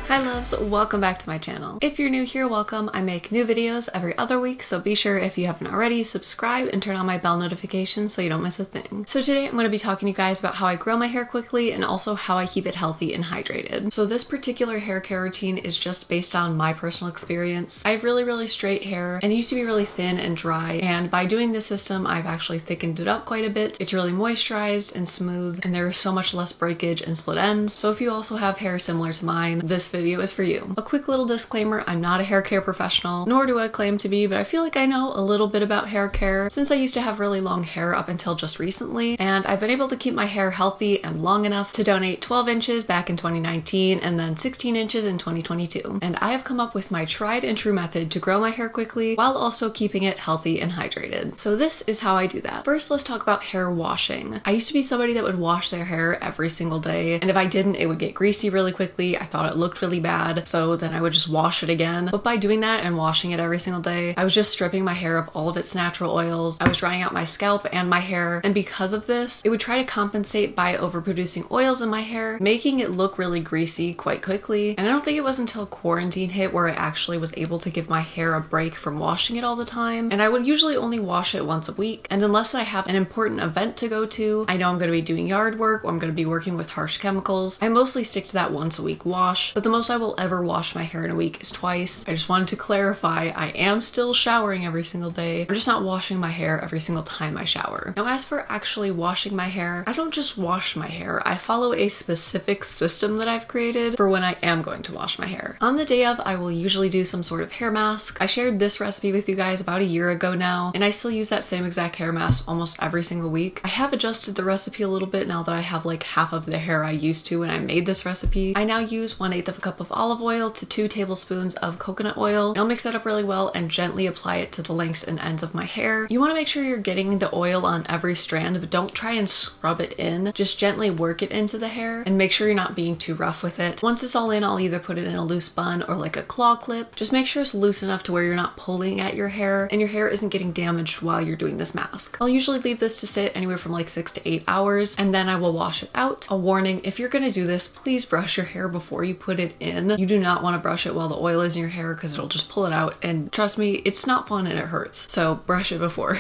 Hi loves, welcome back to my channel. If you're new here, welcome. I make new videos every other week, so be sure if you haven't already, subscribe and turn on my bell notifications so you don't miss a thing. So today I'm going to be talking to you guys about how I grow my hair quickly and also how I keep it healthy and hydrated. So this particular hair care routine is just based on my personal experience. I have really straight hair and it used to be really thin and dry, and by doing this system I've actually thickened it up quite a bit. It's really moisturized and smooth and there is so much less breakage and split ends. So if you also have hair similar to mine, this video is for you. A quick little disclaimer, I'm not a hair care professional, nor do I claim to be, but I feel like I know a little bit about hair care since I used to have really long hair up until just recently, and I've been able to keep my hair healthy and long enough to donate 12 inches back in 2019 and then 16 inches in 2022. And I have come up with my tried and true method to grow my hair quickly while also keeping it healthy and hydrated. So this is how I do that. First, let's talk about hair washing. I used to be somebody that would wash their hair every single day, and if I didn't, it would get greasy really quickly. I thought it looked really bad, so then I would just wash it again. But by doing that and washing it every single day, I was just stripping my hair of all of its natural oils. I was drying out my scalp and my hair, and because of this, it would try to compensate by overproducing oils in my hair, making it look really greasy quite quickly. And I don't think it was until quarantine hit where I actually was able to give my hair a break from washing it all the time. And I would usually only wash it once a week, and unless I have an important event to go to, I know I'm going to be doing yard work or I'm going to be working with harsh chemicals, I mostly stick to that once a week wash. But the most I will ever wash my hair in a week is twice. I just wanted to clarify, I am still showering every single day. I'm just not washing my hair every single time I shower. Now, as for actually washing my hair, I don't just wash my hair. I follow a specific system that I've created for when I am going to wash my hair. On the day of, I will usually do some sort of hair mask. I shared this recipe with you guys about a year ago now, and I still use that same exact hair mask almost every single week. I have adjusted the recipe a little bit now that I have like half of the hair I used to when I made this recipe. I now use 1/8 of a cup of olive oil to 2 tablespoons of coconut oil. And I'll mix that up really well and gently apply it to the lengths and ends of my hair. You want to make sure you're getting the oil on every strand, but don't try and scrub it in. Just gently work it into the hair and make sure you're not being too rough with it. Once it's all in, I'll either put it in a loose bun or like a claw clip. Just make sure it's loose enough to where you're not pulling at your hair and your hair isn't getting damaged while you're doing this mask. I'll usually leave this to sit anywhere from like 6 to 8 hours, and then I will wash it out. A warning, if you're gonna do this, please brush your hair before you put it in. You do not want to brush it while the oil is in your hair because it'll just pull it out, and trust me, it's not fun and it hurts. So brush it before.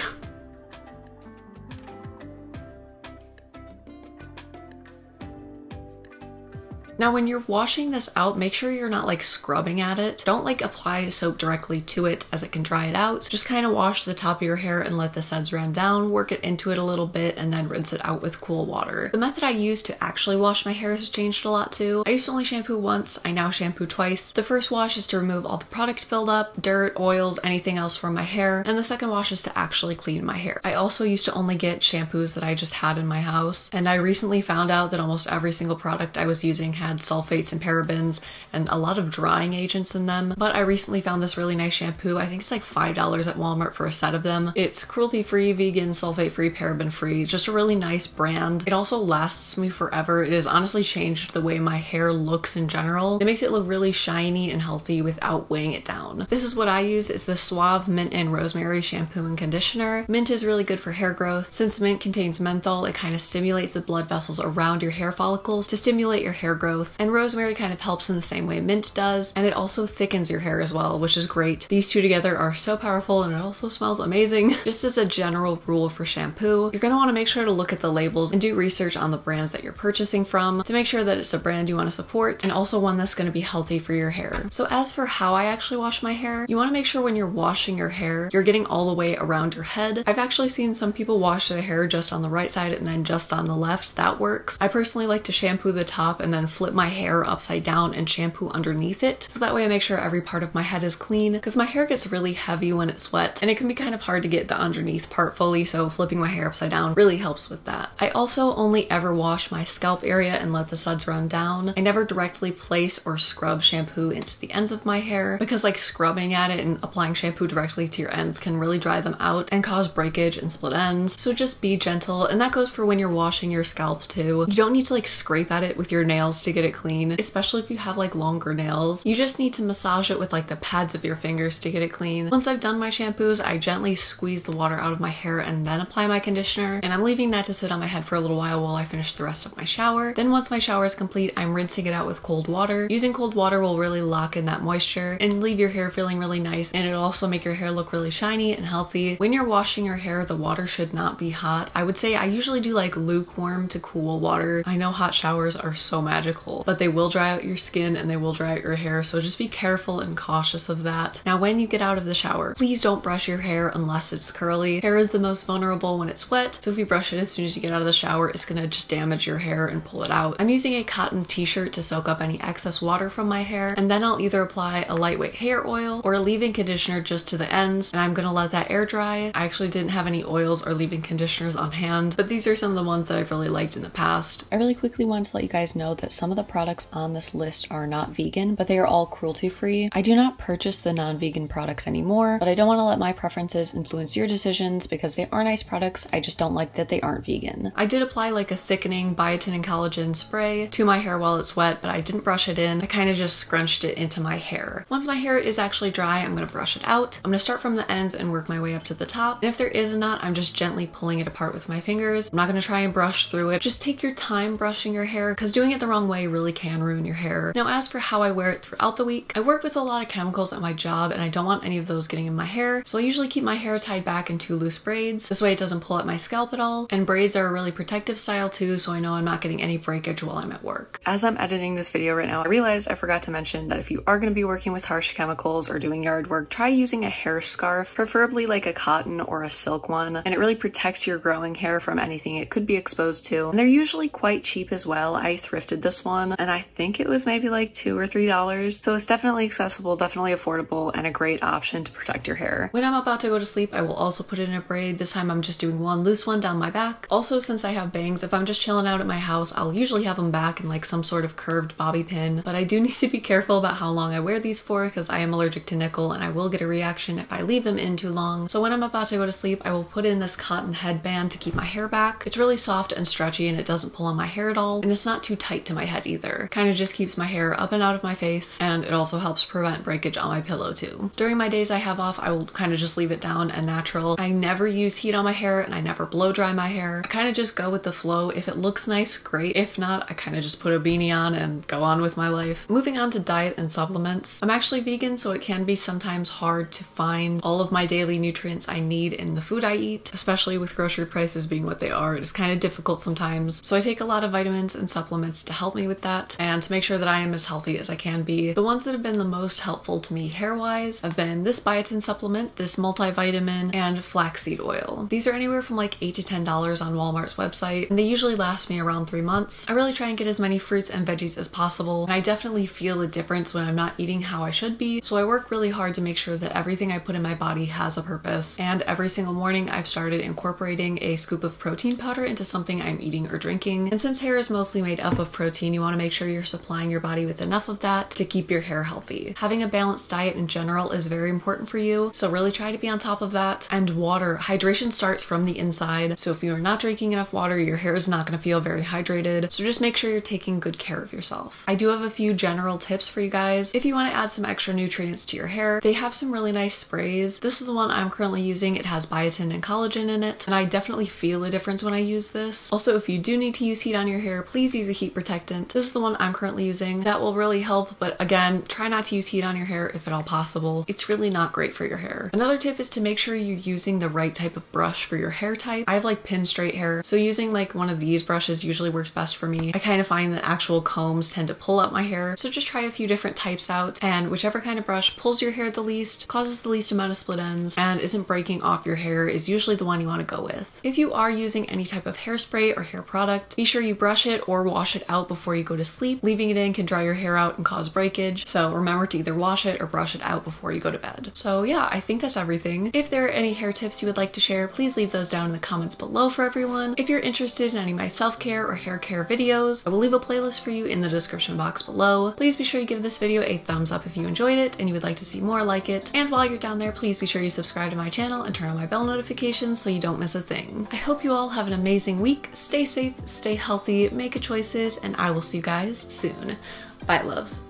Now, when you're washing this out, make sure you're not like scrubbing at it. Don't like apply soap directly to it as it can dry it out. Just kind of wash the top of your hair and let the suds run down, work it into it a little bit, and then rinse it out with cool water. The method I use to actually wash my hair has changed a lot too. I used to only shampoo once, I now shampoo twice. The first wash is to remove all the product buildup, dirt, oils, anything else from my hair, and the second wash is to actually clean my hair. I also used to only get shampoos that I just had in my house, and I recently found out that almost every single product I was using had sulfates and parabens and a lot of drying agents in them. But I recently found this really nice shampoo. I think it's like $5 at Walmart for a set of them. It's cruelty-free, vegan, sulfate-free, paraben-free, just a really nice brand. It also lasts me forever. It has honestly changed the way my hair looks in general. It makes it look really shiny and healthy without weighing it down. This is what I use. It's the Suave Mint and Rosemary shampoo and conditioner. Mint is really good for hair growth. Since mint contains menthol, it kind of stimulates the blood vessels around your hair follicles to stimulate your hair growth. And rosemary kind of helps in the same way mint does, and it also thickens your hair as well, which is great. These two together are so powerful, and it also smells amazing. Just as a general rule for shampoo, you're going to want to make sure to look at the labels and do research on the brands that you're purchasing from to make sure that it's a brand you want to support and also one that's going to be healthy for your hair. So as for how I actually wash my hair, you want to make sure when you're washing your hair, you're getting all the way around your head. I've actually seen some people wash their hair just on the right side and then just on the left. That works. I personally like to shampoo the top and then flip my hair upside down and shampoo underneath it, so that way I make sure every part of my head is clean, because my hair gets really heavy when it's wet and it can be kind of hard to get the underneath part fully, so flipping my hair upside down really helps with that. I also only ever wash my scalp area and let the suds run down. I never directly place or scrub shampoo into the ends of my hair, because like scrubbing at it and applying shampoo directly to your ends can really dry them out and cause breakage and split ends. So just be gentle, and that goes for when you're washing your scalp too. You don't need to like scrape at it with your nails to get it clean, especially if you have like longer nails. You just need to massage it with like the pads of your fingers to get it clean. Once I've done my shampoos, I gently squeeze the water out of my hair and then apply my conditioner, and I'm leaving that to sit on my head for a little while I finish the rest of my shower. Then once my shower is complete, I'm rinsing it out with cold water. Using cold water will really lock in that moisture and leave your hair feeling really nice, and it'll also make your hair look really shiny and healthy. When you're washing your hair, the water should not be hot. I would say I usually do like lukewarm to cool water. I know hot showers are so magical, but they will dry out your skin and they will dry out your hair, so just be careful and cautious of that. Now when you get out of the shower, please don't brush your hair unless it's curly. Hair is the most vulnerable when it's wet, so if you brush it as soon as you get out of the shower, it's gonna just damage your hair and pull it out. I'm using a cotton t-shirt to soak up any excess water from my hair, and then I'll either apply a lightweight hair oil or a leave-in conditioner just to the ends, and I'm gonna let that air dry. I actually didn't have any oils or leave-in conditioners on hand, but these are some of the ones that I've really liked in the past. I really quickly wanted to let you guys know that some of the products on this list are not vegan, but they are all cruelty-free. I do not purchase the non-vegan products anymore, but I don't want to let my preferences influence your decisions because they are nice products. I just don't like that they aren't vegan. I did apply like a thickening biotin and collagen spray to my hair while it's wet, but I didn't brush it in. I kind of just scrunched it into my hair. Once my hair is actually dry, I'm going to brush it out. I'm going to start from the ends and work my way up to the top. And if there is a knot, I'm just gently pulling it apart with my fingers. I'm not going to try and brush through it. Just take your time brushing your hair because doing it the wrong way really can ruin your hair. Now, as for how I wear it throughout the week, I work with a lot of chemicals at my job and I don't want any of those getting in my hair, so I usually keep my hair tied back in 2 loose braids. This way it doesn't pull at my scalp at all, and braids are a really protective style too, so I know I'm not getting any breakage while I'm at work. As I'm editing this video right now, I realized I forgot to mention that if you are going to be working with harsh chemicals or doing yard work, try using a hair scarf, preferably like a cotton or a silk one, and it really protects your growing hair from anything it could be exposed to. And they're usually quite cheap as well. I thrifted this one and I think it was maybe like $2 or $3, so it's definitely accessible, definitely affordable, and a great option to protect your hair. When I'm about to go to sleep, I will also put it in a braid. This time I'm just doing one loose one down my back. Also, since I have bangs, if I'm just chilling out at my house, I'll usually have them back in like some sort of curved bobby pin, but I do need to be careful about how long I wear these for because I am allergic to nickel and I will get a reaction if I leave them in too long. So when I'm about to go to sleep, I will put in this cotton headband to keep my hair back. It's really soft and stretchy and it doesn't pull on my hair at all, and it's not too tight to my head either. Kind of just keeps my hair up and out of my face, and it also helps prevent breakage on my pillow too. During my days I have off, I will kind of just leave it down and natural. I never use heat on my hair and I never blow dry my hair. I kind of just go with the flow. If it looks nice, great. If not, I kind of just put a beanie on and go on with my life. Moving on to diet and supplements. I'm actually vegan, so it can be sometimes hard to find all of my daily nutrients I need in the food I eat, especially with grocery prices being what they are. It is kind of difficult sometimes. So I take a lot of vitamins and supplements to help me with that and to make sure that I am as healthy as I can be. The ones that have been the most helpful to me hair-wise have been this biotin supplement, this multivitamin, and flaxseed oil. These are anywhere from like $8 to $10 on Walmart's website, and they usually last me around 3 months. I really try and get as many fruits and veggies as possible, and I definitely feel a difference when I'm not eating how I should be, so I work really hard to make sure that everything I put in my body has a purpose. And every single morning I've started incorporating a scoop of protein powder into something I'm eating or drinking. And since hair is mostly made up of protein, you want to make sure you're supplying your body with enough of that to keep your hair healthy. Having a balanced diet in general is very important for you, so really try to be on top of that. And water. Hydration starts from the inside, so if you are not drinking enough water, your hair is not going to feel very hydrated, so just make sure you're taking good care of yourself. I do have a few general tips for you guys. If you want to add some extra nutrients to your hair, they have some really nice sprays. This is the one I'm currently using. It has biotin and collagen in it, and I definitely feel a difference when I use this. Also, if you do need to use heat on your hair, please use a heat protectant. This is the one I'm currently using. That will really help, but again, try not to use heat on your hair if at all possible. It's really not great for your hair. Another tip is to make sure you're using the right type of brush for your hair type. I have like pin straight hair, so using like one of these brushes usually works best for me. I kind of find that actual combs tend to pull out my hair, so just try a few different types out, and whichever kind of brush pulls your hair the least, causes the least amount of split ends, and isn't breaking off your hair is usually the one you want to go with. If you are using any type of hairspray or hair product, be sure you brush it or wash it out before you go to sleep. Leaving it in can dry your hair out and cause breakage, so remember to either wash it or brush it out before you go to bed. So yeah, I think that's everything. If there are any hair tips you would like to share, please leave those down in the comments below for everyone. If you're interested in any of my self-care or hair care videos, I will leave a playlist for you in the description box below. Please be sure you give this video a thumbs up if you enjoyed it and you would like to see more like it. And while you're down there, please be sure you subscribe to my channel and turn on my bell notifications so you don't miss a thing. I hope you all have an amazing week. Stay safe, stay healthy, make good choices, and I will see you guys soon. Bye, loves.